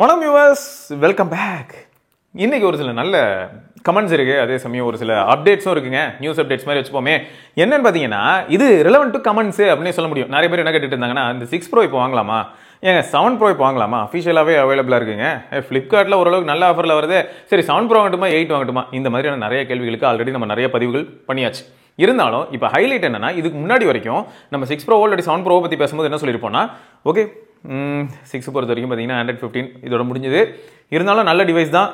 வணக்கம் viewers, welcome back. இன்னைக்கு ஒரு சில நல்ல கமெண்ட்ஸ் இருக்கு, அதே சமயம் ஒரு சில அப்டேட்ஸும் இருக்குங்க. நியூஸ் அப்டேட்ஸ் மாதிரி வச்சுப்போமே. என்னன்னு பார்த்தீங்கன்னா, இது ரிலவெண்ட் டு கமெண்ட்ஸ் அப்படின்னு சொல்ல முடியும். நிறைய பேர் என்ன கேட்டுட்டு இருந்தாங்கன்னா, இந்த 6 Pro இப்போ வாங்கலாமா, ஏங்க 7 Pro இப்போ வாங்கலாமா, அஃபிஷியலாகவே அவைலபிளாக இருக்குங்க, ஃப்ளிப்கார்ட்டில் ஓரளவுக்கு நல்ல ஆஃபரில் வருது, சரி 7 Pro வாங்கட்டுமா 8 வாங்கட்டுமா, இந்த மாதிரியான நிறைய கேள்விகளுக்கு ஆல்ரெடி நம்ம நிறைய பதிவுகள் பண்ணியாச்சு. இருந்தாலும் இப்போ ஹைலைட் என்னன்னா, இதுக்கு முன்னாடி வரைக்கும் நம்ம 6 Pro ஆல்ரெடி 7 Pro பற்றி பேசும்போது என்ன சொல்லியிருப்போம்னா, ஓகே 6 பொறுத்த வரைக்கும் பார்த்தீங்கன்னா Android 15 இதோட முடிஞ்சது. இருந்தாலும் நல்ல டிவைஸ் தான்.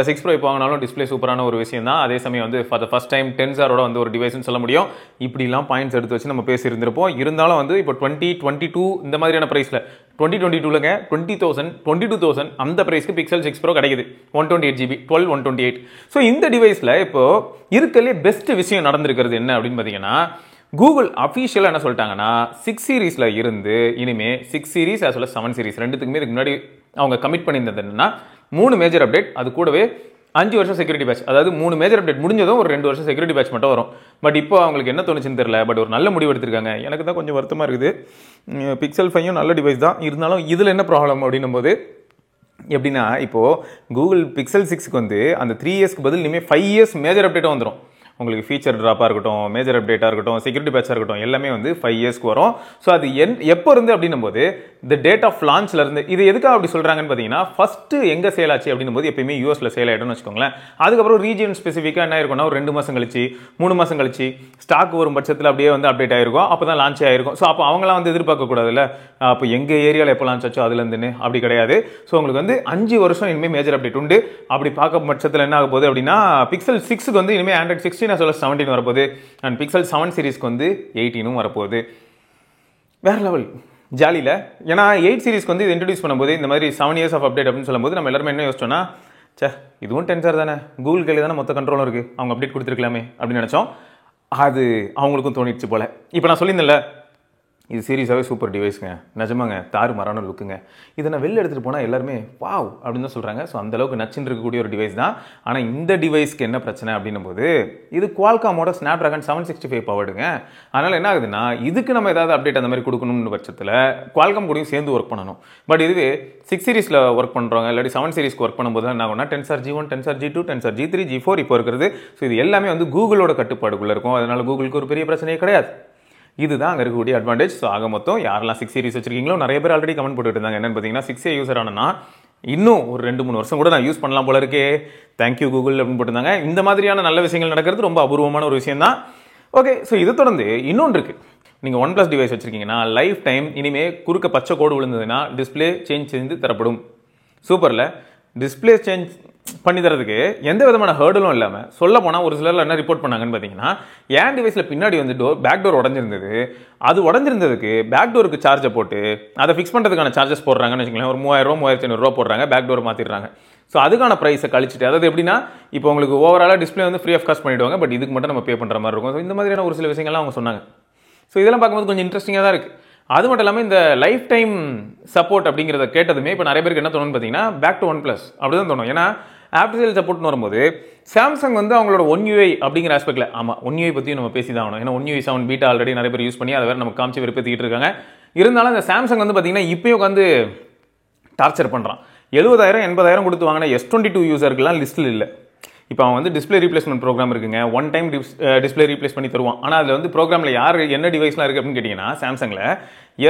6 Pro இப்போ வாங்கினாலும் டிஸ்பிளே சூப்பரான ஒரு விஷயம் தான். அதே சமயம் வந்து ஃபார் த ஃபர்ஸ்ட் டைம் 10 வந்து ஒரு டிவைஸ்னு சொல்ல முடியும். இப்படிலாம் பாயிண்ட்ஸ் எடுத்து வச்சு நம்ம பேசியிருந்திருப்போம். இருந்தாலும் வந்து இப்போ 2022 இந்த மாதிரியான ப்ரைஸில் 2022ங்க 20,000 22,000 அந்த ப்ரைஸ்க்கு பிக்சல் 6 Pro கிடைக்குது. 128GB 12 128. ஸோ இந்த டிவைஸில் இப்போ இருக்கலே பெஸ்ட் விஷயம் நடந்திருக்கிறது என்ன அப்படின்னு பார்த்தீங்கன்னா, கூகுள் அஃபிஷியலாக என்ன சொல்லிட்டாங்கன்னா, 6 சீரீஸில் இருந்து இனிமே 6 series as well as 7 series ரெண்டுத்துக்குமே இதுக்கு முன்னாடி அவங்க கமிட் பண்ணியிருந்தது என்னன்னா 3 மேஜர் அப்டேட், அது கூடவே 5 வருஷம் செக்யூரிட்டி பேட்ச். அதாவது 3 மேஜர் அப்டேட் முடிஞ்சதும் ஒரு 2 வருஷம் செக்யூரிட்டி பேட்ச் மட்டும் வரும். பட் இப்போ அவங்களுக்கு என்ன தோணுச்சுன்னு தெரியல, பட் ஒரு நல்ல முடிவு எடுத்திருக்காங்க. எனக்கு தான் கொஞ்சம் வருத்தமாக இருக்குது. பிக்சல் 5 நல்ல டிவைஸ் தான், இருந்தாலும் இதில் என்ன ப்ராப்ளம் அப்படின்னும் போது எப்படின்னா, இப்போது கூகுள் பிக்சல் 6க்கு வந்து அந்த 3 இயர்ஸ்க்கு பதில் இனிமேல் 5 இயர்ஸ் மேஜர் அப்டேட்டும் வந்துடும். உங்களுக்கு ஃபீச்சர் ட்ராப்பாக இருக்கட்டும், மேஜர் அப்டேட்டாக இருக்கட்டும், செக்யூரிட்டி பேட்சாக இருக்கட்டும், எல்லாமே வந்து 5 இயர்ஸ்க்கு வரும். ஸோ அது எப்போ இருந்து அப்படின்னும் போது இந்த டேட் ஆஃப் லான்ச்ல இருந்து. இது எதுக்காக அப்படி சொல்கிறாங்கன்னு பார்த்தீங்கன்னா, ஃபர்ஸ்ட் எங்கே சேல் ஆச்சு அப்படின்னும் போது எப்பயுமே யூஎஸ்ல சேல் ஆகிடும்னு வச்சுக்கோங்களேன். அதுக்கப்புறம் ரீஜியன் ஸ்பெசிஃபிக்காக என்ன இருக்கும்னா, ஒரு 2 மாதம் கழிச்சு 3 மாதம் கழிச்சு ஸ்டாக் வரும் பட்சத்தில் அப்படியே வந்து அப்டேட் ஆகிருக்கும். அப்போ தான் லான்ச் ஆகிருக்கும். ஸோ அப்போ அவங்களாம் வந்து எதிர்பார்க்கக்கூடாதுல்ல, அப்போ எங்கள் ஏரியாவில் எப்போ லான்ச் ஆச்சோ அதுலேருந்துன்னு அப்படி கிடையாது. ஸோ உங்களுக்கு வந்து 5 வருஷம் இனிமேல் மேஜர் அப்டேட் உண்டு. அப்படி பார்க்க பட்சத்தில் என்ன ஆக போகுது அப்படின்னா, பிக்சல் 6க்கு வந்து இனிமேல் Android 16 as well as 17 வரப்போகுது. அண்ட் பிக்சல் 7 சீரிஸ்க்கு வந்து 18 வரப்போகுது. வேற லெவல் ஜாலியில். ஏன்னா 8 சீரிஸ்க்கு வந்து இது இன்ட்ரடியூஸ் பண்ணும்போது இந்த மாதிரி 7 இயர்ஸ் ஆஃப் அப்டேட் அப்படின்னு சொல்லும்போது நம்ம எல்லாருமே என்ன யோசிச்சோம்னா, இதுவும் 10 தானே, கூகுள் கையில் தானே மொத்த கண்ட்ரோலும் இருக்குது, அவங்க அப்டேட் கொடுத்துருக்கலாமே அப்படின்னு நினச்சோம். அது அவங்களுக்கும் தோணிடுச்சு போல. இப்போ நான் சொல்லியிருந்தேன்ல, இது சீரியஸாகவே சூப்பர் டிவைஸுங்க, நிஜமாங்க தாறு மரான லுக்குங்க. இதை நான் வெளில எடுத்துகிட்டு போனால் எல்லாருமே வாவ் அப்படின்னு தான் சொல்கிறாங்க. ஸோ அந்தளவுக்கு நச்சுன்னு இருக்கக்கூடிய ஒரு டிவைஸ் தான். ஆனால் இந்த டிவைஸ்க்கு என்ன பிரச்சனை அப்படின்னும் போது, இது குவால்காமோட ஸ்னாப்ட்ராகன் 765 பவர்டுங்க. அதனால் என்ன ஆகுதுன்னா, இதுக்கு நம்ம ஏதாவது அப்டேட் அந்த மாதிரி கொடுக்கணும்னு பட்சத்தில் குவால்காம் கூடயும் சேர்ந்து ஒர்க் பண்ணணும். பட் இதுவே 6 சீரிஸில் ஒர்க் பண்ணுறவங்க இல்லாட்டி 7 சீரிஸ்க்கு ஒர்க் பண்ணும்போது என்ன ஆகும்னா, Tensor G1 Tensor G2 Tensor G3 G4 இப்போ இருக்கிறது. ஸோ இது எல்லாமே வந்து கூகுளோட கட்டுப்பாடுக்குள்ளே இருக்கும். அதனால் கூகுளுக்கு ஒரு பெரிய பிரச்சனையே கிடையாது. இதுதான் அங்கே இருக்கக்கூடிய அட்வான்டேஜ். ஸோ ஆக மொத்தம் யாரெல்லாம் 6 சீரிஸ் வச்சிருக்கீங்களோ, நிறைய பேர் ஆல்ரெடி கமெண்ட் போட்டுட்டு இருந்தாங்க. என்னன்னு பார்த்தீங்கன்னா, 6A யூசர் ஆனால் இன்னும் ஒரு 2-3 வருஷம் கூட நான் யூஸ் பண்ணலாம் போல இருக்கே, தேங்க்யூ கூகுள் அப்படின்னு போட்டிருந்தாங்க. இந்த மாதிரியான நல்ல விஷயங்கள் நடக்கிறது ரொம்ப அபூர்வமான ஒரு விஷயம் தான். ஓகே, ஸோ இது தொடர்ந்து இன்னொன்று இருக்குது. நீங்கள் OnePlus டிவைஸ் வச்சிருக்கீங்கன்னா, லைஃப் டைம் இனிமேல் குறுக்க பச்சை கோடு விழுந்ததுன்னா டிஸ்பிளே சேஞ்ச் செய்து தரப்படும். சூப்பரில் டிஸ்பிளே சேஞ்ச் பண்ணி தரதுக்கு எந்த விதமான ஹேர்டலும் இல்லாமல், சொல்ல போனால் ஒரு சிலர் என்ன ரிப்போர்ட் பண்ணாங்கன்னு பார்த்தீங்கன்னா, என் டிவைஸில் பின்னாடி வந்து பேக் டோர் உடஞ்சிருந்தது. அது உடஞ்சிருந்ததுக்கு பேக் டோருக்கு சார்ஜை போட்டு அதை ஃபிக்ஸ் பண்ணுறதுக்கான சார்ஜஸ் போடுறாங்கன்னு வச்சுக்கலாம். ஒரு 3000 3500 போடுறாங்க, பேக் டோர் மாற்றிடுறாங்க. ஸோ அதுக்கான ப்ரைஸை கழிச்சிட்டு, அதாவது எப்படின்னா, இப்போ உங்களுக்கு ஓவராலாக டிஸ்பிளே வந்து ஃப்ரீ ஆஃப் காஸ்ட் பண்ணிவிடுவாங்க. பட் இதுக்கு மட்டும் நம்ம பே பண்ணுற மாதிரி இருக்கும். ஸோ இந்த மாதிரியான ஒரு சில விஷயங்கள்லாம் அவங்க சொன்னாங்க. ஸோ இதெல்லாம் பார்க்கும்போது கொஞ்சம் இன்ட்ரெஸ்டிங்காக தான் இருக்குது. அது மட்டும் இல்லாமல் இந்த லைஃப் டைம் சப்போர்ட் அப்படிங்கிறத கேட்டதுமே இப்போ நிறைய பேருக்கு என்ன தோணுன்னு பார்த்தீங்கன்னா, பேக் டு OnePlus அப்படி தான் தோணும். ஏன்னா ஆப்டிகல் சப்போர்ட்னு வரும்போது சாம்சங் வந்து அவங்களோட One UI அப்படிங்கிற ஆஸ்பெக்டில், ஆமாம் One UI பற்றியும் நம்ம பேசி தான் ஆகணும். ஏன்னா One UI 7 பீட்டா ஆல்ரெடி நிறைய பேர் யூஸ் பண்ணி அதை வேறு நம்ம காமிச்சு விருப்பத்திக்கிட்டு இருக்காங்க. இருந்தாலும் இந்த சாம்சங் வந்து பார்த்தீங்கன்னா இப்போயும் வந்து டார்ச்சர் பண்ணுறான். 70,000 80,000 கொடுத்து வாங்கின S22 யூசருக்குலாம் லிஸ்ட்டில் இல்லை. இப்போ அவன் வந்து டிஸ்பிளே ரீப்ளேஸ்மெண்ட் ப்ரோக்ராம் இருக்குங்க, ஒன் டைம் டிஸ்பிளே ரீப்ளேஸ் பண்ணி தருவான். ஆனால் அதில் வந்து ப்ரோக்ராமில் யார் என்ன டிவைஸ்லாம் இருக்குது அப்படின்னு கேட்டிங்கன்னா, சாம்சங்கில்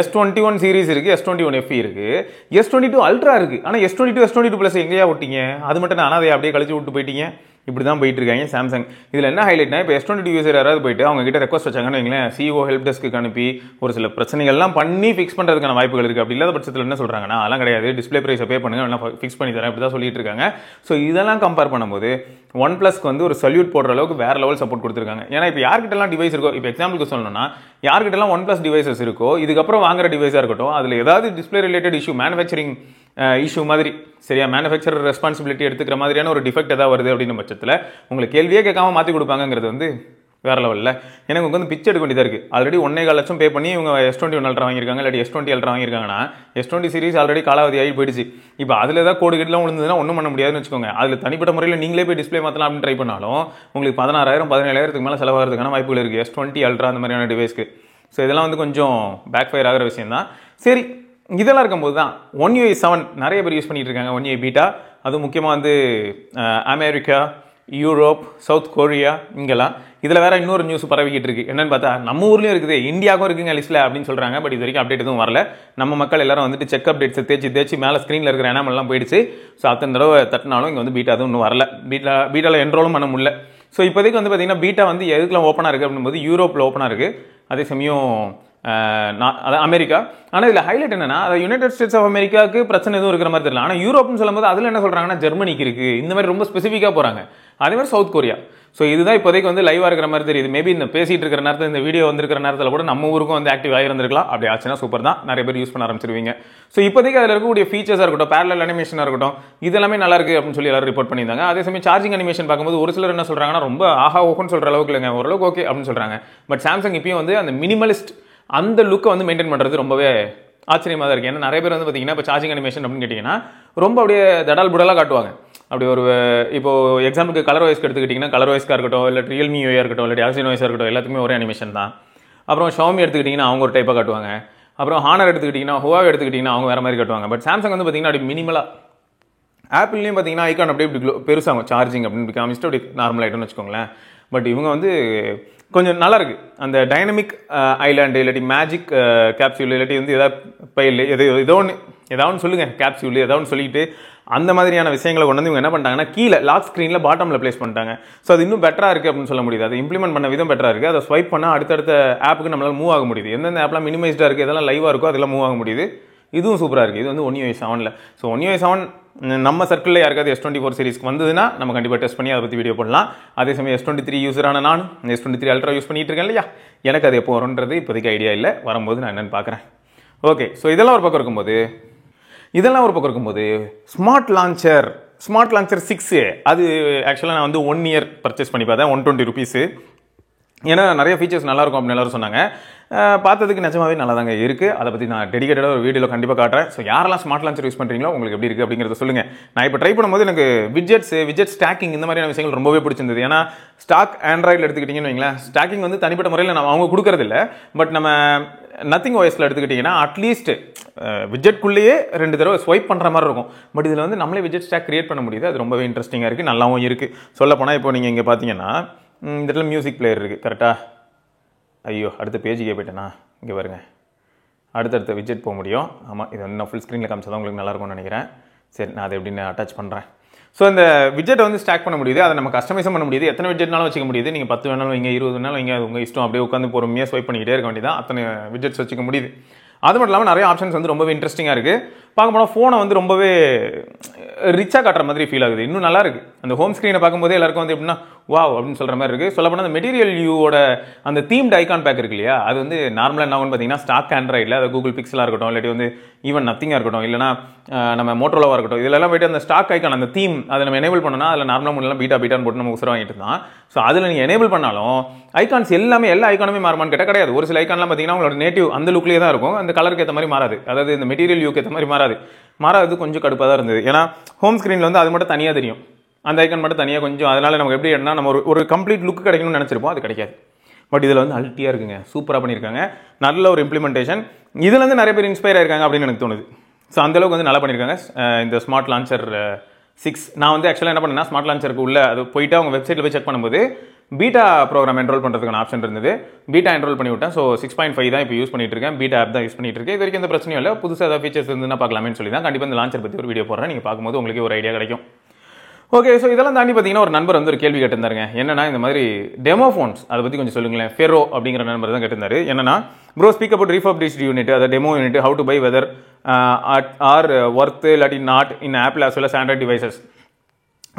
S21 சீரிஸ் இருக்குது, S21 FE இருக்குது, S22 அல்ட்ரா இருக்குது. ஆனால் S22 S22 ப்ளஸ் எங்கேயா விட்டீங்க? அது மட்டும் நான் அதை அப்படியே கழிச்சு விட்டு போயிட்டீங்க. இப்படி தான் போயிட்டு இருக்காங்க சாம்சங். இதில் என்ன ஹைலைட்னா, இப்போ S22 யூசர் யாராவது போயிட்டு அவங்க கிட்ட ரெக்வஸ்ட் வச்சாங்கன்னு வைங்களேன், CEO ஹெல்ப் டெஸ்க்கு அனுப்பி ஒரு சில பிரச்சனைகள்லாம் பண்ணி ஃபிக்ஸ் பண்ணுறதுக்கான வாய்ப்புகள் இருக்குது. அப்படி இல்லாத பட்சத்தில் என்ன சொல்கிறாங்கன்னா, அதெல்லாம் கிடையாது, டிஸ்பிளே ப்ரைஸை பே பண்ணுங்க, வேணா ஃபிக்ஸ் பண்ணி தரேன், இப்படி தான் சொல்லிட்டு இருக்காங்க. ஸோ இதெல்லாம் கம்பேர் பண்ணும்போது OnePlusக்கு வந்து ஒரு சல்யூட் போடுற அளவுக்கு வேற லெவல் சப்போர்ட் கொடுத்துருக்காங்க. ஏன்னா இப்போ யார்கிட்டலாம் டிவைஸ் இருக்கோ, இப்போ எக்ஸாம்பிளுக்கு சொல்லணும்னா, யார்கிட்டலாம் OnePlus டிவைசஸ் இருக்கோ, இதுக்கப்புறம் வாங்குற டிவைஸாக இருக்கட்டும், அதில் ஏதாவது display related issue, manufacturing issue மாதிரி, சரியா மேனுஃபேக்சரர் ரெஸ்பான்சிபிலிட்டி எடுத்துக்கிற மாதிரியான ஒரு டிஃபெக்ட் ஏதாவது வருது அப்படின்னு பட்சத்தில் உங்களுக்கு கேள்வியே கேட்காம மாற்றி கொடுப்பாங்கிறது வந்து வேற லெவலில். எனக்கு வந்து பிச்சை எடுக்க வேண்டியதாக இருக்குது. ஆல்ரெடி 1.25 லட்சம் பே பண்ணி இவங்க S21 அல்ட்ரா வாங்கியிருக்காங்க, இல்லாட்டி S20 ultra வாங்கியிருக்காங்கன்னா, S20 series already காலாவதி ஆகி போயிடுச்சு. இப்போ அதில் ஏதாவது கோடு கிட்டலாம் விழுந்ததுன்னா ஒன்றும் பண்ண முடியாதுன்னு வச்சுக்கோங்க. அதில் தனிப்பட்ட முறையில் நீங்களே போய் டிஸ்பிளே மாற்றலாம் அப்படின்னு ட்ரை பண்ணாலும் உங்களுக்கு 16,000 17,000க்கு மேலே செலவாகிறதுக்கான வாய்ப்புகள் இருக்குது S20 அல்ட்ரா அந்த மாதிரியான டிவைஸ்க்கு. ஸோ இதெல்லாம் வந்து கொஞ்சம் பேக் ஃபயர் ஆகிற விஷயம் தான். சரி, இதெல்லாம் இருக்கும்போது தான் ஒன் யூஐ 7 நிறைய பேர் யூஸ் பண்ணிட்டு இருக்காங்க. ஒன் யூஐ பீட்டா, அதுவும் முக்கியமாக வந்து அமெரிக்கா, யூரோப், சவுத் கொரியா இங்கெல்லாம். இதில் வேற இன்னொரு நியூஸ் பரவிக்கிட்டு இருக்கு. என்னன்னு பார்த்தா நம்ம ஊர்லேயும் இருக்குது, இந்தியாவுக்கும் இருக்குங்க லிஸ்ட்டில் அப்படின்னு சொல்கிறாங்க. பட் இது வரைக்கும் அப்டேட் எதுவும் வரல. நம்ம மக்கள் எல்லாரும் வந்துட்டு செக் அப்டேட்ஸை தேய்ச்சி மேலே ஸ்க்ரீனில் இருக்கிற எனாமெல்லாம் போயிடுச்சு. ஸோ அத்தனை தடவை தட்டினாலும் இங்கே வந்து பீட்டா அதுவும் இன்னும் வரல. பீட்டாவில் என்ரோலும் பண்ண முடியல. ஸோ இப்போதைக்கு வந்து பார்த்தீங்கன்னா பீட்டா வந்து எதுக்குலாம் ஓப்பனாக இருக்குது அப்படின்போது யூரோப்பில் ஓப்பனாக இருக்குது. அதே சமயம் அதான் அமெரிக்கா. ஆனால் இதில் ஹைலைட் என்னன்னா, யுனைடெட் ஸ்டேட்ஸ் ஆஃப் அமெரிக்காவுக்கு பிரச்சனை எதுவும் இருக்கிற மாதிரி தெரியல. ஆனால் யூரோப்னு சொல்லும்போது அதில் என்ன சொல்கிறாங்கன்னா ஜெர்மனிக்கு இருக்குது, இந்த மாதிரி ரொம்ப ஸ்பெசிஃபிக்காக போகிறாங்க. அதே மாதிரி சவுத் கொரியா. ஸோ இதுதான் இப்போதைக்கு வந்து லைவாக இருக்கிற மாதிரி தெரியுது. மேபி இந்த பேசிட்டு இருக்கிற நேரத்தில், இந்த வீடியோ வந்திருக்கிற நேரத்தில் கூட நம்ம ஊருக்கும் வந்து ஆக்டிவ் ஆகிருந்திருக்கலாம். அப்படி ஆச்சுன்னா சூப்பர் தான், நிறைய பேர் யூஸ் பண்ண ஆரம்பிச்சிருவீங்க. ஸோ இப்போதைக்கு அதில் இருக்கக்கூடிய ஃபீச்சர்ஸாக இருக்கட்டும், பேரலல் அனிமேஷனாக இருக்கட்டும், இதெல்லாமே நல்லா இருக்குது அப்படின்னு சொல்லி எல்லாரும் ரிப்போர்ட் பண்ணியிருந்தாங்க. அதே சமயம் சார்ஜிங் அனிமேஷன் பார்க்கும்போது ஒரு சிலர் என்ன சொல்கிறாங்கன்னா, ரொம்ப ஆஹா ஓகேன்னு சொல்கிற அளவுக்கு இல்லைங்க, ஓரளவுக்கு ஓகே அப்படின்னு சொல்கிறாங்க. பட் சாம்சங் இப்பயும் வந்து அந்த மினிமலிஸ்ட் அந்த லுக்கை வந்து மெயின்டைன் பண்ணுறது ரொம்பவே ஆச்சரியமாக தான் இருக்குது. ஏன்னா நிறைய பேர் வந்து பார்த்தீங்கன்னா இப்போ சார்ஜிங் அனிமேஷன் அப்படின்னு கேட்டிங்கன்னா ரொம்ப அப்படியே தடால் புடலாக காட்டுவாங்க. அப்படி ஒரு இப்போ எக்ஸாம்பிளுக்கு கலர் வைஸ்க்கு எடுத்துக்கிட்டிங்கன்னா, கலர் வைஸ்க்காக இருக்கட்டும், இல்லை ரியல்மி யூஐயாக இருக்கட்டும், இல்லை ஆக்சிஜன் வைஸாக இருக்கட்டும், எல்லாத்துக்குமே ஒரே அனிமேஷன் தான். அப்புறம் ஷாமி எடுத்துக்கிட்டிங்கன்னா அவங்க ஒரு டைப்பாக காட்டுவாங்க. அப்புறம் ஹானர் எடுத்துக்கிட்டிங்கன்னா, ஹுவாவே எடுத்துக்கிட்டிங்கன்னா அவங்க வேறு மாதிரி காட்டுவாங்க. பட் சாம்சங் வந்து பார்த்தீங்கன்னா அப்படி மினிமலாக, ஆப்பிள்லேயும் பார்த்தீங்கன்னா ஐக்கான் அப்படியே இப்படி பெருசாகும் சார்ஜிங் அப்படின்னு காமிச்சிட்டு அப்படி நார்மல் ஆகிட்டோம்னு வச்சுக்கோங்களேன். பட் இவங்க வந்து கொஞ்சம் நல்லா இருக்கு. அந்த டைனமிக் ஐலாண்டு இல்லாட்டி மேஜிக் கேப்சியூல் இல்லாட்டி வந்து ஏதாவது பயில் ஏதோ ஒன்று சொல்லுங்கள், கேப்சியூல் ஏதாவது ஒன்று சொல்லிட்டு அந்த மாதிரியான விஷயங்களை கொண்டு வந்து இவங்க என்ன பண்ணிட்டாங்கன்னா கீழே லாக் ஸ்க்ரீனில் பாட்டமில் ப்ளேஸ் பண்ணிட்டாங்க. ஸோ அது இன்னும் பெட்டராக இருக்குது அப்படின்னு சொல்ல முடியுது. அதை இம்ப்ளிமெண்ட் பண்ண விதம் பெட்டராக இருக்குது. அதை ஸ்வைப் பண்ணால் அடுத்தடுத்த ஆப்புக்கு நம்மளால் மூவ் ஆக முடியுது. எந்தெந்த ஆப்லாம் மினிமைஸ்டாக இருக்குது, எதெல்லாம் லைவாக இருக்கோ அதெல்லாம் மூவ் ஆக முடியுது. இதுவும் சூப்பராக இருக்குது. இது வந்து one UI 7. So one UI 7 நம்ம சர்க்கிளில் யாருக்காவது S24 சீரிஸ்க்கு வந்ததுன்னா நம்ம கண்டிப்பாக டெஸ்ட் பண்ணி அதை பற்றி வீடியோ போடலாம். அதே சமயம் S23 யூஸரான நான் S23 அல்ட்ரா யூஸ் பண்ணிட்டு இருக்கேன் இல்லையா, எனக்கு அது எப்போ வரும்ன்றது இப்போதைக்கு ஐடியா இல்லை. வரும்போது நான் என்னென்னு பார்க்குறேன். ஓகே, ஸோ இதெல்லாம் ஒரு பக்கம் இருக்கும்போது ஸ்மார்ட் லான்ச்சர் 6 அது ஆக்சுவலாக நான் வந்து 1 இயர் பர்ச்சேஸ் பண்ணி பார்த்தேன். 120 rupees. ஏன்னா நிறைய ஃபீச்சர்ஸ் நல்லாயிருக்கும் அப்படின்னு எல்லாரும் சொன்னாங்க. பார்த்ததுக்கு நிஜமாவே நல்லா தாங்க இருக்குது. அதை பற்றி நான் டெடிகேட்டடாக ஒரு வீடியோவில் கண்டிப்பாக காட்டுறேன். ஸோ யாரெல்லாம் ஸ்மார்ட் லான்ச்சர் யூஸ் பண்ணுறீங்களோ உங்களுக்கு எப்படி இருக்குது அப்படிங்கிறத சொல்லுங்கள். நான் இப்போ ட்ரை பண்ணும்போது எனக்கு விட்ஜெட் ஸ்டாக்கிங் இந்த மாதிரியான விஷயங்கள் ரொம்பவே பிடிச்சிருந்தது. ஏன்னா ஸ்டாக் ஆண்ட்ராய்டில் எடுத்துக்கிட்டிங்கன்னு வைங்களேன், ஸ்டாக்கிங் வந்து தனிப்பட்ட முறையில் நம்ம அவங்க கொடுக்கறதில்ல. பட் நம்ம நத்திங் ஓஎஸில் எடுத்துக்கிட்டிங்கன்னா அட்லீஸ்ட் விட்ஜெட்குள்ளேயே 2 தடவை ஸ்வைப் பண்ணுற மாதிரி இருக்கும். பட் இதில் வந்து நம்மளே விட்ஜெட் ஸ்டாக் கிரியேட் பண்ண முடியுது. அது ரொம்பவே இன்ட்ரெஸ்டிங்காக இருக்குது, நல்லாவும் இருக்குது. சொல்லப்போனால் இப்போ நீங்கள் இங்கே பார்த்தீங்கன்னா இந்த இடத்துல மியூசிக் பிளேயர் இருக்குது கரெக்டாக. ஐயோ, அடுத்த பேஜுக்கே போய்ட்டேனா, இங்கே பாருங்க, அடுத்தடுத்த விட்ஜெட் போக முடியும். ஆமாம், இது வந்து நான் ஃபுல் ஸ்க்ரீனில் காமிச்சா தான் உங்களுக்கு நல்லாயிருக்கும்னு நினைக்கிறேன். சரி, நான் அதை எப்படின்னு அட்டாச் பண்ணுறேன். ஸோ இந்த விட்ஜெட்டை வந்து ஸ்டாக் பண்ண முடியுது, அதை நம்ம கஸ்டமைஸும் பண்ண முடியுது. எத்தனை விட்ஜெட்னாலும் வச்சுக்க முடியுது. நீங்கள் 10 வேணாலும் வைங்க, 20 வேணாலும் வைங்க, அது உங்கள் இஷ்டம். அப்படியே உட்காந்து பொறுமையாக ஸ்வைப் பண்ணிக்கிட்டே இருக்க வேண்டியதான். அத்தனை விட்ஜெட்ஸ் வச்சுக்க முடியுது. அது மட்டும் இல்லாமல் நிறைய ஆப்ஷன்ஸ் வந்து ரொம்பவே இன்ட்ரெஸ்டிங்காக இருக்குது. பார்க்க போனால் ஃபோனை வந்து ரொம்பவே ரிச்சாக காட்டுற மாதிரி ஃபீல் ஆகுது. இன்னும் நல்லா இருக்குது. அந்த ஹோம் ஸ்க்ரீனை பார்க்கும்போதே எல்லாருக்கும் வந்து எப்படின்னா வாவ் அப்படின்னு சொல்கிற மாதிரி இருக்குது. சொல்லப்போனால் அந்த மெட்டீரியல் யூவோட அந்த தீம்டு ஐகான் பேக் இருக்கு இல்லையா, அது வந்து நார்மலாக என்ன ஆகும்னு பார்த்தீங்கன்னா ஸ்டாக் ஆண்ட்ராய்டில் அது கூகுள் பிக்சலாக இருக்கட்டும், இல்லாட்டி வந்து ஈவன் நத்திங்காக இருக்கட்டும், இல்லைனா நம்ம மோட்டோரோலாவாக இருக்கட்டும், இதெல்லாம் போய்ட்டு அந்த ஸ்டாக் ஐகான் அந்த தீம் அதை நம்ம எனேபிள் பண்ணோம்னா அதில் நார்மலாக முன்னெல்லாம் பீட்டான்னு போட்டு நம்ம உசுர வாங்கிட்டு தான். ஸோ அதில் நீங்கள் எனேபிள் பண்ணாலும் ஐகான்ஸ் எல்லா ஐகானுமே மாறுமான்னு கேட்டால் கிடையாது. ஒரு சில ஐகான்லாம் பார்த்தீங்கன்னா உங்களோட நேட்டிவ் அந்த லுக்லேயே தான் இருக்கும். அந்த கலருக்கு ஏற்ற மாதிரி மாறாது. அதாவது இந்த மெட்டீரியல் யூக்கு ஏற்ற மாதிரி மாறாது. கொஞ்சம் கடுப்பாக தான் இருந்தது. ஏன்னா ஹோம் ஸ்க்ரீனில் வந்து அது மட்டும் தனியாக தெரியும், அந்த ஐக்கான் மட்டும் தனியாக கொஞ்சம். அதனால் நமக்கு எப்படி என்ன நம்ம ஒரு கம்ப்ளீட் லுக் கிடைக்கணும்னு நினச்சிருப்போம், அது கிடைக்காது. பட் இதில் வந்து அல்ட்டியாக இருக்குங்க, சூப்பராக பண்ணியிருக்காங்க, நல்ல ஒரு இம்ப்ளிமெண்டேஷன். இதில் வந்து நிறைய பேர் இன்ஸ்பயர் ஆயிருக்காங்க அப்படின்னு எனக்கு தோணுது. ஸோ அந்தளவுக்கு வந்து நல்லா பண்ணியிருக்காங்க இந்த ஸ்மார்ட் லான்ச்சர் 6. நான் வந்து ஆக்சுவலாக என்ன பண்ணேன்னா ஸ்மார்ட் லான்ச்சருக்கு உள்ள அது போயிட்டு அவங்க வெப்சைட்டில் போய் செக் பண்ணும்போது பீட்டா ப்ரோக்ராம் என்ரோல் பண்ணுறதுக்கான ஆப்ஷன் இருந்தது. பீட்டா என்ரோல் பண்ணி விட்டேன். ஸோ 6.5 தான் இப்போ யூஸ் பண்ணிட்டு இருக்கேன். பீட்டா ஆப் தான் யூஸ் பண்ணிட்டு இருக்கேன். இது வரைக்கும் எந்த பிரச்சனையும் இல்லை. புதுசாக ஏதாவது ஃபீச்சர்ஸ் இருந்துன்னா பார்க்கலாமேன்னு சொல்லி தான் கண்டிப்பாக இந்த லான்ச்சர் பற்றி ஒரு வீடியோ போடுறேன். நீங்கள் பார்க்கும்போது உங்களுக்கு ஒரு ஐடியா கிடைக்கும். ஓகே, ஸோ இதெல்லாம் தாண்டி பார்த்தீங்கன்னா ஒரு நண்பர் வந்து ஒரு கேள்வி கேட்டிருந்தாருங்க. என்னன்னா இந்த மாதிரி டெமோ ஃபோன்ஸ் அதை பற்றி கொஞ்சம் சொல்லுங்களேன். ஃபெரோ அப்படிங்கிற நண்பர் தான் கேட்டிருந்தாரு. என்னன்னா bro speak about refurbished unit, அதை demo unit, how to buy, whether are worth இல்லாட்டி not in Apple as well as Android devices.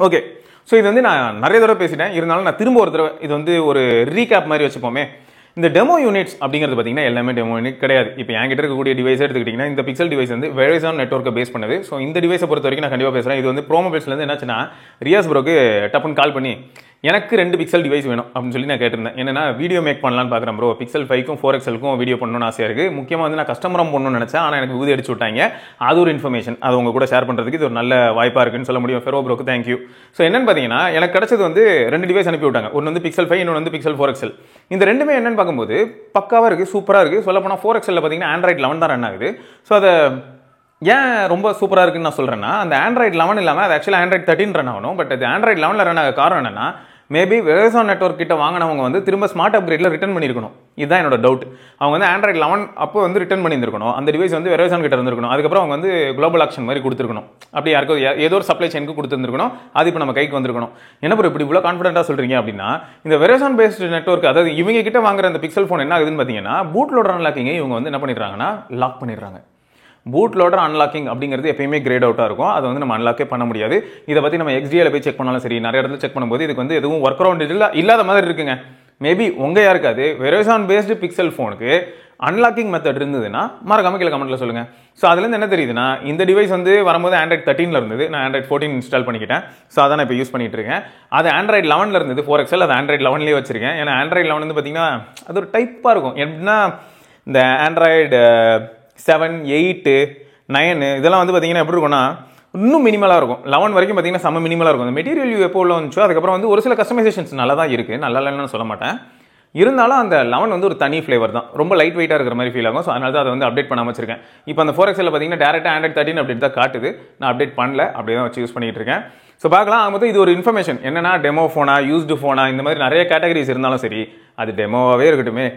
Okay, so இது வந்து நான் நிறைய தடவை பேசிட்டேன். இருந்தாலும் நான் திரும்ப ஒரு தடவை இது வந்து ஒரு ரீகேப் மாதிரி வச்சுப்போமே. இந்த டெமோ யூனிட்ஸ் அப்படிங்கிறது பார்த்தீங்கன்னா எல்லாமே டெமோ யூனிட் கிடையாது. இப்போ என்கிட்ட இருக்கக்கூடிய டிவைஸ் எடுத்துக்கிட்டிங்கன்னா இந்த பிக்சல் டிவைஸ் வந்து வெரிசான் நெட்வொர்க்கை பேஸ் பண்ணுது. ஸோ இந்த டிவைஸை பொறுத்த வரைக்கும் நான் கண்டிப்பாக பேசுகிறேன். இது வந்து ப்ரோமோபேட்ஸ்லேருந்து என்னாச்சுன்னா ரியாஸ் ப்ரோக்கு டப்புன்னு கால் பண்ணி எனக்கு 2 பிக்சல் டிவைஸ் வேணும் அப்படின்னு சொல்லி நான் கேட்டிருந்தேன். என்னன்னா வீடியோ மேக் பண்ணலான்னு பார்க்குறேன் ப்ரோ, பிக்சல் 5க்கும் 4XL-க்கும் வீடியோ பண்ணணும்னு ஆசையாக இருக்குது. முக்கியமாக வந்து நான் கஸ்டமரம் பண்ணணும்னு நினச்சேன், ஆனால் எனக்கு ஊதி அடிச்சு விட்டாங்க. அது ஒரு இன்ஃபர்மேஷன், அது உங்க கூட ஷேர் பண்ணுறதுக்கு இது ஒரு நல்ல வாய்ப்பாக இருக்குன்னு சொல்ல முடியும். Ferro ப்ரோக்கு thank you. ஸோ என்னன்னு பார்த்தீங்கன்னா எனக்கு கிடைச்சது வந்து 2 டிவைஸ் அனுப்பி விட்டாங்க. ஒன்று வந்து பிக்சல் 5, இன்னொன்று வந்து பிக்சல் 4XL. இந்த ரெண்டுமே என்னன்னு பார்க்கும்போது பக்காவாக இருக்குது, சூப்பராக இருக்குது. சொல்லப்போனால் 4XL பார்த்தீங்கன்னா Android 11 தான் ரன் ஆகுது. ஸோ அதை ஏன் ரொம்ப சூப்பராக இருக்குன்னு நான் சொல்கிறேன்னா, அந்த Android 11 இல்லாமல் அது ஆக்சுவலாக Android 13 ரன் ஆகணும். பட் அது Android 11 ரன் ஆக காரணம் என்னன்னா, மேபி வெரிசான் நெட்வொர்க் கிட்ட வாங்கினவங்க வந்து திரும்ப ஸ்மார்ட் அப்கிரேட்ல ரிட்டர்ன் பண்ணியிருக்கணும். இதுதான் என்னோட டவுட். அவங்க வந்து Android 11 அப்போ வந்து ரிட்டர்ன் பண்ணியிருக்கணும். அந்த டிவைஸ் வந்து வெரிசான் கிட்ட இருந்திருக்கணும். அதுக்கப்புறம் அவங்க வந்து குளோபல் ஆக்ஷன் மாதிரி கொடுத்துருக்கணும். அப்படி யாருக்கோ ஏதோ ஒரு சப்ளை செயினுக்கு கொடுத்துருந்துருக்கணும். அது இப்போ நம்ம கைக்கு வந்திருக்கணும். என்ன ப்ரோ இப்படி இவ்வளோ கான்ஃபிடென்ட்டாக சொல்கிறீங்க அப்படின்னா, இந்த வெரிசான் பேஸ்ட் நெட்வொர்க், அதாவது இவங்க கிட்ட வாங்குற அந்த பிக்சல் ஃபோன் என்ன ஆகுதுன்னு பார்த்தீங்கன்னா, பூட் லோடர் அன்லாக்கிங்கை இவங்க வந்து என்ன பண்ணிடுறாங்கன்னா லாக் பண்ணிடுறாங்க. பூட் லோடர் அன்லாக்கிங் அப்படிங்கிறது எப்பயுமே கிரேட் அவுட்டாக இருக்கும். அதை வந்து நம்ம அன்லாக்கே பண்ண முடியாது. இதை பற்றி நம்ம XDA போய் செக் பண்ணாலும் சரி, நிறைய இடத்துல செக் பண்ணும்போது இதுக்கு வந்து எதுவும் ஒர்க் அரவுண்ட் இல்லாத மாதிரி இருக்குங்க. மேபி உங்கள் யாருக்காது வெரிசான் பேஸ்டு பிக்சல் ஃபோனுக்கு அன்லாக்கிங் மெத்தட் இருந்ததுன்னா மறக்காம கீழே கமெண்ட்ல சொல்லுங்க. ஸோ அதுலேருந்து என்ன தெரியுதுன்னா, இந்த டிவைஸ் வந்து வரும்போது Android 13 இருந்தது, நான் Android 14 இன்ஸ்டால் பண்ணிக்கிட்டேன். ஸோ அதான் நான் இப்போ யூஸ் பண்ணிட்டு இருக்கேன். அது Android 11 இருந்தது 4XL, அது Android 11 வச்சிருக்கேன். ஏன்னா Android 11 வந்து பார்த்தீங்கன்னா அது ஒரு டைப்பாக இருக்கும். எப்படின்னா இந்த Android 7, 8, 9 இதெல்லாம் வந்து பார்த்தீங்கன்னா எப்படி இருக்கும்னா இன்னும் மினிமலாக இருக்கும். 11 வரைக்கும் பார்த்தீங்கன்னா செம்ம மினிமலாக இருக்கும். அந்த மெட்டீரியல் வியூ எப்போ உள்ள வந்துச்சோ அதுக்கப்புறம் வந்து ஒரு சில கஸ்டமைசேஷன்ஸ் நல்லா தான் இருக்குது, நல்லா இல்லைன்னு சொல்ல மாட்டேன். இருந்தாலும் அந்த 11 வந்து ஒரு தனி ஃப்ளேவர் தான், ரொம்ப லைட் வெயிட்டாக இருக்கிற மாதிரி ஃபீல் ஆகும். ஸோ அதனால தான் அதை வந்து அப்டேட் பண்ணாமல் வச்சிருக்கேன். இப்போ அந்த 4XL பார்த்தீங்கன்னா டேரெக்டாக Android 13 அப்டேட் தான் காட்டுது. நான் அப்டேட் பண்ணல, அப்படியே தான் வச்சு யூஸ் பண்ணிட்டு இருக்கேன். ஸோ பார்க்கலாம். அது மொத்தம் இது ஒரு இன்ஃபர்மேஷன். என்னன்னா டெமோ ஃபோனா, யூஸ்டு ஃபோனா, இந்த மாதிரி நிறைய கேட்டகரிஸ் இருந்தாலும் சரி, அது டெமோவாகவே இருக்கட்டுமே,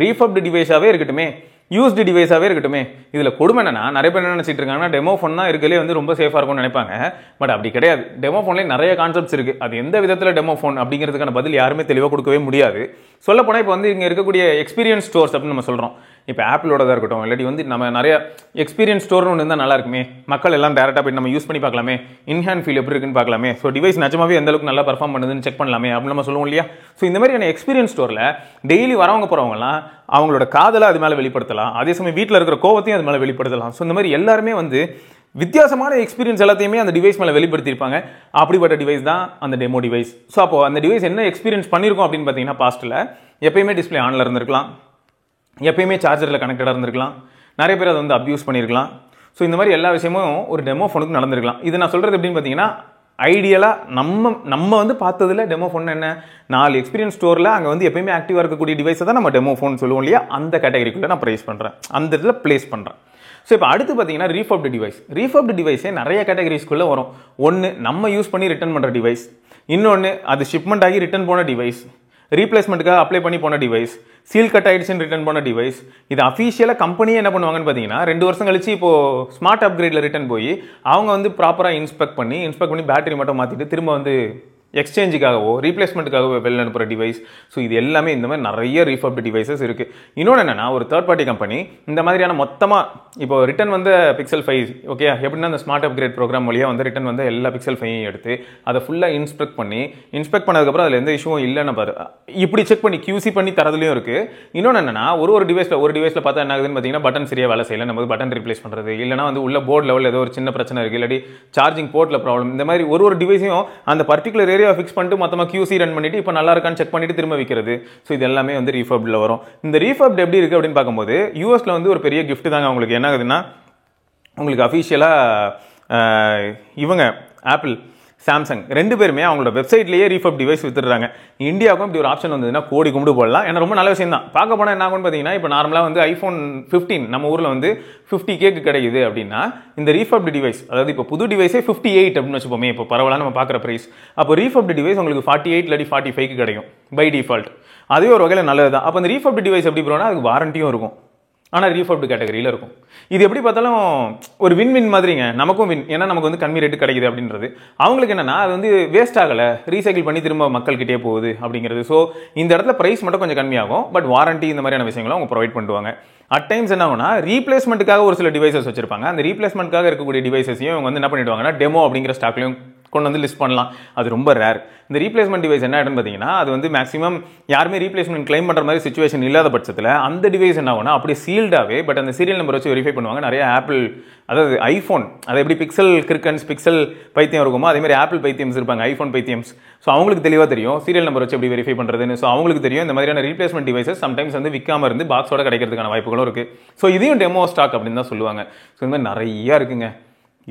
ரீஃபப்டு டிவைஸாகவே இருக்கட்டுமே, யூஸ்டு டிவைஸாகவே இருக்கட்டுமே, இதில் கொடுமை என்னன்னா நிறைய பேர் என்ன நினச்சிட்டு இருக்காங்கன்னா டெமோ ஃபோன் தான் இருக்கிறதுலே வந்து ரொம்ப சேஃபாக இருக்கும்னு நினைப்பாங்க. பட் அப்படி கிடையாது. டெமோ ஃபோன்லேயே நிறைய கான்செப்ட்ஸ் இருக்குது. அது எந்த விதத்தில் டெமோ ஃபோன் அப்படிங்கிறதுக்கான பதில் யாருமே தெளிவாக கொடுக்கவே முடியாது. சொல்லப்போனால் இப்போ வந்து இங்கே இருக்கக்கூடிய எக்ஸ்பீரியன்ஸ் ஸ்டோர்ஸ் அப்படின்னு நம்ம சொல்கிறோம். இப்போ ஆப்பிளோட தான் இருக்கட்டும், இல்லாட்டி வந்து நம்ம நிறைய எக்ஸ்பீரியன்ஸ் ஸ்டோர்னு ஒன்று இருந்தால் நல்லா இருக்குமே, மக்கள் எல்லாம் டேரெக்டாக போய் நம்ம யூஸ் பண்ணி பார்க்கலாமே, இன்ஹேண்ட் ஃபீல் எப்படி இருக்குன்னு பார்க்கலாமே, ஸோ டிவைஸ் நிஜமாவே எந்த அளவுக்கு நல்லா பர்ஃபார்ம் பண்ணுதுன்னு செக் பண்ணலாமே அப்படின்னு நம்ம சொல்லுவோம் இல்லையா. ஸோ இந்த மாதிரியான எக்ஸ்பீரியன்ஸ் ஸ்டோரில் டெய்லி வரவங்க போகிறவங்கலாம் அவங்களோட காதலை அது மேலே வெளிப்படுத்தலாம், அதே சமயம் வீட்டில் இருக்கிற கோவத்தையும் அது மேலே வெளிப்படுத்தலாம். ஸோ இந்த மாதிரி எல்லாருமே வந்து வித்தியாசமான எக்ஸ்பீரியன்ஸ் எல்லாத்தையுமே அந்த டிவைஸ் மேலே வெளிப்படுத்தியிருப்பாங்க. அப்படிப்பட்ட டிவைஸ் தான் அந்த டெமோ டிவைஸ். ஸோ அப்போ அந்த டிவைஸ் என்ன எக்ஸ்பீரியன்ஸ் பண்ணியிருக்கோம் அப்படின்னு பார்த்தீங்கன்னா, பாஸ்ட்டில் எப்பயுமே டிஸ்பிளே ஆனில் இருந்திருக்கலாம், எப்பயுமே சார்ஜரில் கனெக்டடாக இருந்திருக்கலாம், நிறைய பேர் அதை வந்து அப்யூஸ் பண்ணியிருக்கலாம். ஸோ இந்த மாதிரி எல்லா விஷயமும் ஒரு டெமோ ஃபோனுக்கு நடந்திருக்கலாம். இது நான் சொல்கிறது எப்படின்னு பார்த்தீங்கன்னா, ஐடியலாக நம்ம வந்து பார்த்ததுல டெமோ ஃபோன் என்ன 4 எக்ஸ்பீரியன்ஸ் ஸ்டோரில் அங்கே வந்து எப்பயுமே ஆக்டிவாக இருக்கக்கூடிய டிவைஸை தான் நம்ம டெமோ ஃபோன் சொல்லுவோம் இல்லையா. அந்த கேட்டகரிக்குள்ளே நான் ப்ரைஸ் பண்ணுறேன், அந்த இதில் ப்ளேஸ் பண்ணுறேன். ஸோ இப்போ அடுத்து பார்த்தீங்கன்னா ரீஃபப்டு டிவைஸ். ரீஃபப்டு டிவைஸே நிறைய கேட்டகரிஸ்குள்ளே வரும். ஒன்று நம்ம யூஸ் பண்ணி ரிட்டர்ன் பண்ணுற டிவைஸ், இன்னொன்று அது ஷிப்மெண்ட் ஆகி ரிட்டர்ன் போன டிவைஸ், ரீப்ளேஸ்மெண்ட்டுக்காக அப்ளை பண்ணி போன டிவைஸ், சீல் கட் ஆயிடுச்சுன்னு ரிட்டர்ன் பண்ண டிவைஸ். இது அஃபீஷியலாக கம்பெனியே என்ன பண்ணுவாங்கன்னு பார்த்தீங்கன்னா, 2 வருஷம் கழிச்சு இப்போ ஸ்மார்ட் அப்கிரேடில் ரிட்டர்ன் போய் அவங்க வந்து ப்ராப்பராக இன்ஸ்பெக்ட் பண்ணி பேட்டரி மட்டும் மாற்றிட்டு திரும்ப வந்து எக்ஸ்சேஞ்சுக்காகவோ ரீப்ளேஸ்மெண்ட்டுக்காகவோ வெளில அனுப்புகிற டிவைஸ். ஸோ இது எல்லாமே இந்த மாதிரி நிறைய ரீஃபப்டு டிவைசஸ் இருக்குது. இன்னொன்று என்னென்னா, ஒரு தேர்ட் பார்ட்டி கம்பெனி இந்த மாதிரியான மொத்தமாக இப்போ ரிட்டன் வந்து பிக்சல் 5 ஓகே எப்படின்னா அந்த ஸ்மார்ட் அப்கிரேட் ப்ரோக்ராம் வழியாக வந்து ரிட்டன் வந்து எல்லா பிக்சல் 5 எடுத்து அதை ஃபுல்லாக இன்ஸ்பெக்ட் பண்ணதுக்கப்புறம் அதில் எந்த இஷ்யூவும் இல்லைன்னு பாரு இப்படி செக் பண்ணி QC பண்ணி தரதுலையும் இருக்குது. இன்னொன்று என்னென்னா, ஒரு டிவைஸில் பார்த்தா என்ன ஆகுதுன்னு பார்த்தீங்கன்னா, பட்டன் சரியாக வேலை செய்யலை, நம்ம பட்டன் ரீப்ளேஸ் பண்ணுறது, இல்லைனா வந்து உள்ள போர்ட் லெவலில் ஏதோ ஒரு சின்ன பிரச்சனை இருக்குது, இல்லாட்டி சார்ஜிங் போர்ட்டில் ப்ராப்ளம். இந்த மாதிரி ஒரு டிவைஸையும் அந்த பர்டிகுலர் ஏரியா ஃபிக்ஸ் பண்ணிட்டு மொத்தமாக QC ரன் பண்ணிட்டு இப்போ நல்லா இருக்கான்னு செக் பண்ணிட்டு திரும்ப விற்கிறது. ஸோ இது எல்லாமே வந்து ரீஃபப்டில் வரும். இந்த ரீஃபப்ட் எப்படி இருக்குது அப்படின்னு பார்க்கும்போது, யூஎஸ்ல வந்து ஒரு பெரிய கிஃப்ட் தாங்க உங்களுக்கு. என்ன ஆகுதுன்னா, உங்களுக்கு அஃபீஷியலாக இவங்க ஆப்பிள், சாம்சங் 2 பேருமே அவங்களோட வெப்சைட்லேயே ரீஃபப் டிவைஸ் வித்துடுறாங்க. இந்தியாவுக்கும் இப்படி ஒரு ஆப்ஷன் வந்ததுன்னா கோடி கும்பிடு போடலாம். ஏன்னா ரொம்ப நல்ல விஷயம் தான். பார்க்க போனால் என்ன ஆகும்னு பார்த்தீங்கன்னா, இப்போ நார்மலாக வந்து iPhone 15 நம்ம ஊரில் வந்து 50K கிடைக்குது அப்படின்னா, இந்த ரீஃபப்டு டிவைஸ், அதாவது இப்போ புது டிவைஸே 58 அப்படின்னு வச்சுப்போமே, இப்போ பரவாயில்ல நம்ம பார்க்குற ப்ரைஸ். அப்போ ரீஃபப்டு டிவைஸ் உங்களுக்கு 48 இல்லாட்டி 45 கிடைக்கும் பை டிஃபால்ட். அதே ஒரு வகையில் நல்லது தான். அப்போ அந்த ரீஃபப்டு டிவைஸ் எப்படி போனால் அதுக்கு வாரண்டியும் இருக்கும், ஆனால் ரீஃபப்டு கேட்டகரியில் இருக்கும். இது எப்படி பார்த்தாலும் ஒரு வின் மாதிரிங்க. நமக்கும் வின், ஏன்னா நமக்கு வந்து கம்மி ரேட்டு கிடைக்குது அப்படின்றது. அவங்களுக்கு என்னன்னா, அது வந்து வேஸ்ட் ஆகலை, ரீசைக்கிள் பண்ணி திரும்ப மக்கள்கிட்டே போகுது அப்படிங்கிறது. ஸோ இந்த இடத்துல ப்ரைஸ் மட்டும் கொஞ்சம் கம்மியாகும், பட் வாரண்டி இந்த மாதிரியான விஷயங்களும் அவங்க ப்ரொவைட் பண்ணுவாங்க. அட் டைம்ஸ் என்ன ஆகும்னா, ரீப்ளேஸ்மெண்ட்டுக்காக ஒரு சில டிவைசஸ் வச்சிருப்பாங்க. அந்த ரீப்ளேஸ்மெண்ட்டுக்காக இருக்கக்கூடிய டிவைசஸையும் அவங்க வந்து என்ன பண்ணிடுவாங்கன்னா, டெமோ அப்படிங்கிற ஸ்டாக்லையும் கொண்டு வந்து லிஸ்ட் பண்ணலாம். அது ரொம்ப ரேர். இந்த ரீப்ளேஸ்மெண்ட் டிவைஸ் என்ன ஆகிடுன்னு பார்த்தீங்கன்னா, அது வந்து மேக்ஸிமம் யாருமே ரீப்ளேஸ்மெண்ட் கிளைம் பண்ணுற மாதிரி சுச்சுவேஷன் இல்லாத பட்சத்தில் அந்த டிவைஸ் என்ன ஆகும்னா அப்படியே சீல்டாகவே பட் அந்த சீரியல் நம்பர் வச்சு வெரிஃபை பண்ணுவாங்க. நிறைய ஆப்பிள், அதாவது ஐஃபோன், அது எப்படி பிக்சல் கிரிக்கன்ஸ் பிக்சல் பைத்தியம் இருக்குமோ அதே மாதிரி ஆப்பிள் பைத்தியம்ஸ் இருப்பாங்க, ஐஃபோன் பைத்தியம்ஸ். ஸோ அவங்களுக்கு தெளிவாக தெரியும் சீரியல் நம்பர் வச்சு எப்படி வெரிஃபை பண்ணுறதுன்னு. ஸோ அவங்களுக்கு தெரியும் இந்த மாதிரியான ரீப்ளேஸ்மெண்ட் டிவைசஸ் சம்டைம்ஸ் வந்து விற்காம இருந்து பாக்ஸோட கிடைக்கிறதுக்கான வாய்ப்புகளும் இருக்குது. ஸோ இதையும் டெமோ ஸ்டாக் அப்படின்னு தான் சொல்லுவாங்க. ஸோ இந்த மாதிரி நிறையா இருக்குங்க.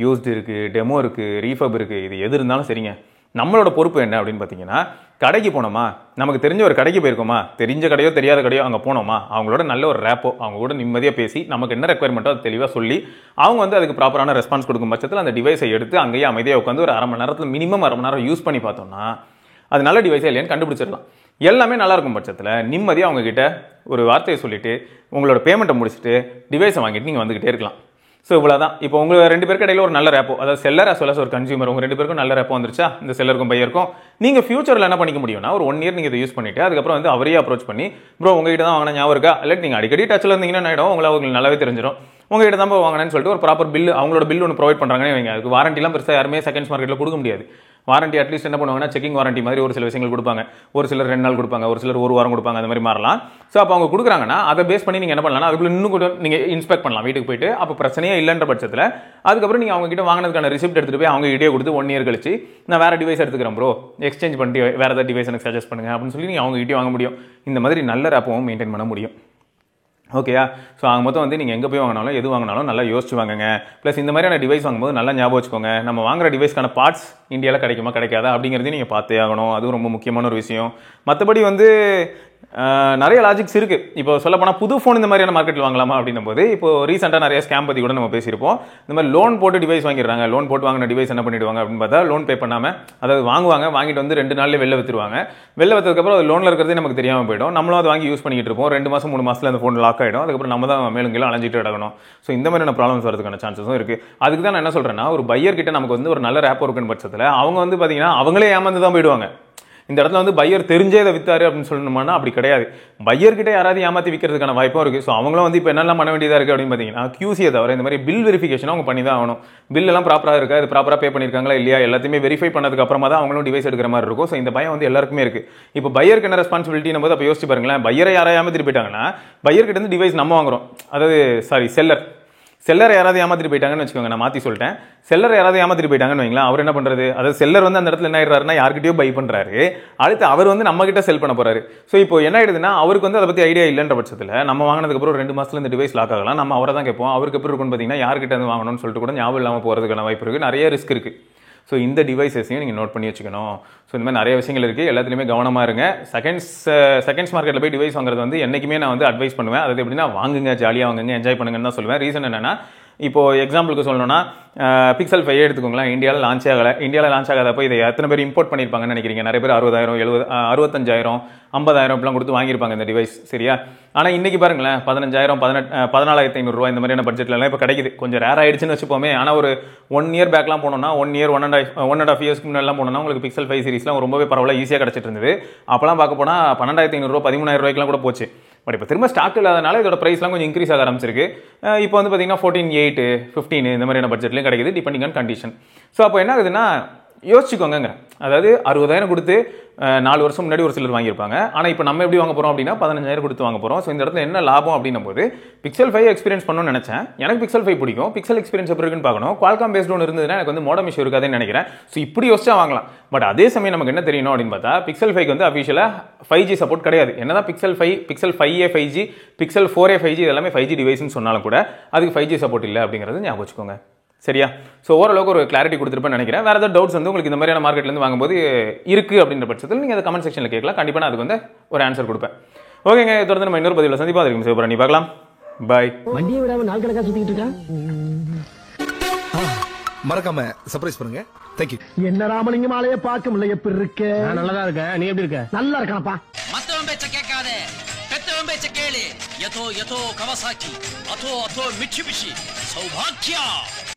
யூஸ்டு இருக்குது, டெமோ இருக்குது, ரீஃபப் இருக்குது. இது எது இருந்தாலும் சரிங்க. நம்மளோட பொறுப்பு என்ன அப்படின்னு பார்த்தீங்கன்னா, கடைக்கு போனோமா, நமக்கு தெரிஞ்ச ஒரு கடைக்கு போயிருக்கோமா, தெரிஞ்ச கடையோ தெரியாத கடையோ அங்கே போனோமா, அவங்களோட நல்ல ஒரு ரேப்போ, அவங்க கூட நிம்மதியாக பேசி நமக்கு என்ன ரெக்குயர்மெண்ட்டோ அது தெளிவாக சொல்லி அவங்க வந்து அதுக்கு ப்ராப்பரான ரெஸ்பான்ஸ் கொடுக்கும் பட்சத்தில் அந்த டிவைஸை எடுத்து அங்கேயே அமைதியாக உட்காந்து ஒரு அரை மணி நேரத்தில் மினிமம் அரை மணி நேரம் யூஸ் பண்ணி பார்த்தோம்னா அது நல்ல டிவைஸே இல்லையான்னு கண்டுபிடிச்சிடலாம். எல்லாமே நல்லா இருக்கும் பட்சத்தில் நிம்மதியாக அவங்ககிட்ட ஒரு வார்த்தையை சொல்லிவிட்டு உங்களோட பேமெண்ட்டை முடிச்சுட்டு டிவைஸை வாங்கிட்டு நீங்கள் வந்துக்கிட்டே இருக்கலாம். ஸோ இவ்வளோதான். இப்போ உங்கள் 2 பேருக்கு இடையில ஒரு நல்ல ரேப்போ, அதாவது செல்லர் as well as ஒரு கன்சியூமர், உங்கள் 2 பேருக்கும் நல்ல ரேப்போ வந்துருச்சா, இந்த செல்லருக்கும் பையருக்கும் நீங்கள் ஃபியூச்சரில் என்ன பண்ணிக்க முடியும்னா ஒரு 1 இயர் நீங்கள் இதை யூஸ் பண்ணிவிட்டு அதுக்கப்புறம் வந்து அவரையே அப்ரோச் பண்ணி ப்ரோ உங்ககிட்ட தான் வாங்கின ஞாபகம் இருக்கா, இல்லை நீங்கள் அடிக்கடி டச்சில் இருந்தீங்கன்னா ஆகிடும், உங்களுக்கு நல்லாவே தெரிஞ்சிடும் உங்ககிட்ட தான் வாங்கினேன்னு சொல்லிட்டு ஒரு ப்ராப்பர் பில், அவங்களோட பில் ஒன்று ப்ரொவைட் பண்ணுறாங்கன்னு வைங்க. அதுக்கு வாரண்டிலாம் பெருசாக யாருமே செகண்ட்ஸ் மார்க்கெட்டில் கொடுக்க முடியாது. வாரண்டி அட்லீஸ்ட் என்ன பண்ணுவாங்கன்னா செக்கிங் வாரண்டி மாதிரி ஒரு சில விஷயங்கள் கொடுப்பாங்க. ஒரு சிலர் 2 நாள் கொடுப்பாங்க, ஒரு சிலர் 1 வாரம் கொடுப்பாங்க, அந்த மாதிரி மாறலாம். ஸோ அப்போ அவங்க கொடுக்குறாங்கன்னா அதை பேஸ் பண்ணி நீங்கள் என்ன பண்ணலாம், அதுக்குள்ள இன்னும் கூட நீங்கள் இன்ஸ்பெக்ட் பண்ணலாம் வீட்டுக்கு போயிட்டு. அப்போ பிரச்சனையே இல்லைன்ற பட்சத்தில் அதுக்கப்புறம் நீங்கள் அவங்க கிட்ட வாங்கினதுக்கான ரிசிப்ட் எடுத்துகிட்டு போய் அவங்க கிட்டே கொடுத்து 1 இயர் கழிச்சு நான் வேறு டிவைஸ் எடுத்துக்கிறேன் ப்ரோ, எக்ஸ்சேஞ்ச் பண்ணிட்டு வேறு ஏதாவது டிவைஸ் எனக்கு சஜஸ்ட் பண்ணுங்க அப்படின்னு சொல்லி நீங்கள் அவங்க கிட்டே வாங்க முடியும். இந்த மாதிரி நல்ல ரேப்பவும் மெயின்டைன் பண்ண முடியும். ஓகேயா? ஸோ அவங்க மொத்தம் வந்து நீங்கள் எங்கே போய் வாங்கினாலும் எது வாங்கினாலும் நல்லா யோசிச்சு வாங்குங்க. ப்ளஸ் இந்த மாதிரியான டிவைஸ் வாங்கும்போது நல்லா ஞாபகம் வச்சுக்கோங்க, நம்ம வாங்குற டிவைஸ்க்கான பார்ட்ஸ் இந்தியாவில் கிடைக்குமா கிடைக்காதா அப்படிங்கிறதையும் நீங்கள் பார்த்தே ஆகணும். அதுவும் ரொம்ப முக்கியமான ஒரு விஷயம். மற்றபடி வந்து நிறைய லாஜிக்ஸ் இருக்குது. இப்போ சொல்லப்போனால் புது ஃபோன் இந்த மாதிரியான மார்க்கெட்டில் வாங்கலாமா அப்படின்னும் போது இப்போ ரீசெண்டாக நிறைய ஸ்கேம் பற்றி கூட நம்ம பேசியிருப்போம். இந்த மாதிரி லோன் போட்டு டிவைஸ் வாங்கிடுறாங்க. லோன் போட்டு வாங்கின டிவைஸ் என்ன பண்ணிடுவாங்க அப்படின்னு பார்த்தா லோன் பே பண்ணாமல், அதாவது வாங்குவாங்க, வாங்கிட்டு வந்து 2 நாள்லேயே வெளில விற்றுருவாங்க. வெளில விற்றதுக்கப்புறம் அது லோனில் இருக்கிறதே நமக்கு தெரியாமல் போயிடும். நம்மளும் அதை வாங்கி யூஸ் பண்ணிக்கிட்டு இருப்போம். 2 மாதம் 3 மாதத்தில் அந்த ஃபோன் லாக் ஆகிடும். அதுக்கப்புறம் நம்ம தான் மேலும் கீழே அலைஞ்சிட்டு கிடக்கணும். ஸோ இந்த மாதிரியான ப்ராப்ளம்ஸ் வரதுக்கான சான்சஸும் இருக்குது. அதுக்கு தான் நான் என்ன சொல்கிறேன்னா, ஒரு பையர் கிட்ட நமக்கு வந்து ஒரு நல்ல ரேப் இருக்குன்னு பட்சத்தில் அவங்க வந்து பார்த்தீங்கன்னா அவங்களே ஏமாந்து தான் போயிடுவாங்க. இந்த இடத்துல வந்து பையர் தெரிஞ்சே இதை வித்தாரு அப்படின்னு சொல்லணும்னா அப்படி கிடையாது. பையர்கிட்ட யாராவது ஏமாற்றி விற்கிறதுக்கான வாய்ப்பும் இருக்குது. ஸோ அவங்களும் வந்து இப்போ என்னெல்லாம் பண்ண வேண்டியதாக இருக்குது அப்படின்னு பார்த்தீங்கன்னா, QCயை தவிர இந்த மாதிரி பில் வெரிஃபிகேஷன் அவங்க பண்ணி தான் ஆகணும். பில் எல்லாம் ப்ராப்பராக இருக்கா, இது ப்ராப்பராக பே பண்ணியிருக்காங்களா இல்லையா, எல்லாத்தையுமே வெரிஃபை பண்ணதுக்கு அப்புறமா தான் அவங்களும் டிவைஸ் எடுக்கிற மாதிரி இருக்கும். ஸோ இந்த பயம் வந்து எல்லாருக்குமே இருக்குது. இப்போ பையருக்கு என்ன ரெஸ்பான்சிபிலிட்டி போது அப்போ யோசிச்சு பாருங்களேன். பையரை யாராவது ஏமாத்திட்டு போயிட்டாங்கன்னா பையர்கிட்ட இருந்து டிவைஸ் நம்ம வாங்குறோம், அதாவது செல்லர் யாராவது ஏமாத்திட்டு போயிட்டாங்கன்னு வச்சுக்கோங்க, நான் மாற்றி சொல்லிட்டேன். செல்லர் யாராவது ஏமாத்திட்டு போயிட்டாங்கன்னு வைங்களா, அவர் என்ன பண்ணுறது, அதாவது செல்லர் வந்து அந்த இடத்துல என்ன ஆயிடுறாருன்னா யார்கிட்டயோ பை பண்ணுறாரு, அடுத்து அவர் வந்து நம்ம கிட்ட செல் பண்ண போறாரு. ஸோ இப்போ என்ன ஆயிடுதுன்னா அவருக்கு வந்து அதை பற்றி ஐடியா இல்லைன்ற பட்சத்தில் நம்ம வாங்கினதுக்கப்புறம் 2 மாதத்துல இந்த டிவைஸ் லாக் ஆகலாம். நம்ம அவரை தான் கேட்போம், அவருக்கு எப்படி இருக்குன்னு பார்த்தீங்கன்னா யார்கிட்ட வந்து வாங்கணும்னு சொல்லிட்டு கூட ஞாபகம் இல்லாமல் போகிறதுக்கான வாய்ப்பு இருக்குது. நிறைய ரிஸ்க் இருக்குது. ஸோ இந்த டிவைஸஸையும் நீங்கள் நோட் பண்ணி வச்சுக்கணும். ஸோ இந்த மாதிரி நிறைய விஷயங்கள் இருக்குது. எல்லாத்துலேயுமே கவனமாக இருங்க. செகண்ட்ஸ் மார்க்கெட்டில் போய் டிவைஸ் வாங்குறது வந்து என்றைக்குமே நான் வந்து அட்வைஸ் பண்ணுவேன். அது எப்படின்னா வாங்குங்க, ஜாலியாக வாங்குங்க, என்ஜாய் பண்ணுங்கன்னு தான் சொல்லுவேன். ரீசன் என்னன்னா, இப்போ எக்ஸாம்பிளுக்கு சொல்லணும்னா Pixel 5 எடுத்துக்கோங்களேன். இந்தியாவில் லான்ச் ஆகாதப்போ இதை எத்தனை பேர் இம்போர்ட் பண்ணியிருப்பாங்கன்னு நினைக்கிறீங்க? நிறைய பேர் 60,000 70 65,000 50,000 இப்பெல்லாம் கொடுத்து வாங்கியிருப்பாங்க இந்த டிவைஸ், சரியா? ஆனால் இன்றைக்கி பாருங்களேன் 15,000 14,500 இந்த மாதிரியான பட்ஜெட்லாம் இப்போ கிடைக்குது. கொஞ்சம் ரேர் ஆகிடுச்சுன்னு வச்சுப்போமே. ஆனால் ஒரு 1 இயர் பேக்லாம் போனோம்னா 1 and a half இயர்ஸ்க்கு முன்னாடிலாம் போனோம்னா உங்களுக்கு Pixel 5 சீரிஸ்லாம் ரொம்பவே பரவாயில்ல ஈஸியாக கிடச்சிட்டு இருந்தது. அப்போலாம் பார்க்க போனால் 12,500 13,000 கூட போச்சு. பட் இப்போ திரும்ப ஸ்டாக் இல்லாதனால இதோட ப்ரைஸ்லாம் கொஞ்சம் இன்க்ரீஸ் ஆக ஆரம்பிச்சிருக்கு. இப்போ வந்து பார்த்தீங்கன்னா 14,800 15 இந்த மாதிரியான பட்ஜெட்லையும் கிடைக்குது, டிபெண்டிங் ஆன் கண்டிஷன். ஸோ அப்போ என்ன ஆகுதுன்னா யோசிச்சுக்கோங்க. அதாவது 60,000 கொடுத்து 4 வருஷம் முன்னாடி ஒரு சிலர் வாங்கியிருப்பாங்க. ஆனால் இப்போ நம்ம எப்படி வாங்க போகிறோம் அப்படின்னா 15,000 கொடுத்து வாங்க போகிறோம். ஸோ இந்த இடத்துல என்ன லாபம் அப்படின்னும் போது Pixel 5 எக்ஸ்பீரியன்ஸ் பண்ணணும்னு நினச்சேன். எனக்கு Pixel 5 பிடிக்கும். Pixel எக்ஸ்பீரியன்ஸ் எப்படி இருக்குன்னு பார்க்கணும். Qualcomm பேஸ்ட் ஒன்று இருந்ததுன்னா எனக்கு வந்து மோடம் இஷ்யூ இருக்காதுன்னு நினைக்கிறேன். ஸோ இப்படி யோசிச்சா வாங்கலாம். பட் அதே சமயம் நமக்கு என்ன தெரியணும் அப்படின்னு பார்த்தா Pixel 5 வந்து அஃபிஷியலாக 5G சப்போர்ட் கிடையாது. என்னதான் Pixel 5a 5G, Pixel 4a 5G இதெல்லாமே 5G டிவைஸ்னு சொன்னாலும் கூட அதுக்கு 5G சப்போர்ட் இல்லை அப்படிங்கிறது ஞாபகம் வச்சுக்கோங்க, சரியா? ஸோ ஓரளவுக்கு ஒரு கிளாரிட்டி கொடுத்துருப்பேன்னு நினைக்கிறேன். வேறு ஏதாவது டவுட்ஸ் வந்து உங்களுக்கு இந்த மாதிரியான மார்க்கெட்லேருந்து வாங்கும்போது இருக்குது அப்படின்ற பட்சத்தில் நீங்கள் அதை கமெண்ட் செக்ஷனில் கேட்கலாம். கண்டிப்பாக நான் அதுக்கு வந்து ஒரு ஆன்சர் கொடுப்பேன். ஓகேங்க, தொடர்ந்து நம்ம இன்னொரு பதிவில் சந்திப்பா. அதுக்கு சிவபுரம் நீ பார்க்கலாம். பாய். வண்டியை விடாம நாள் கணக்காக சுற்றிக்கிட்டு இருக்கேன். மறக்காம சர்ப்ரைஸ் பண்ணுங்க. தேங்க்யூ. என்ன ராமலிங்கம் ஆளைய பார்க்க முடியல. எப்படி இருக்க? நல்லா இருக்க. நீ எப்படி இருக்க? நல்லா இருக்கானப்பா. மத்தவன் பேச்ச கேட்காதே, பெத்தவன் பேச்ச கேளு. யதோ கவாசாக்கி, அதோ மிட்சுபிஷி, சௌபாக்கியா.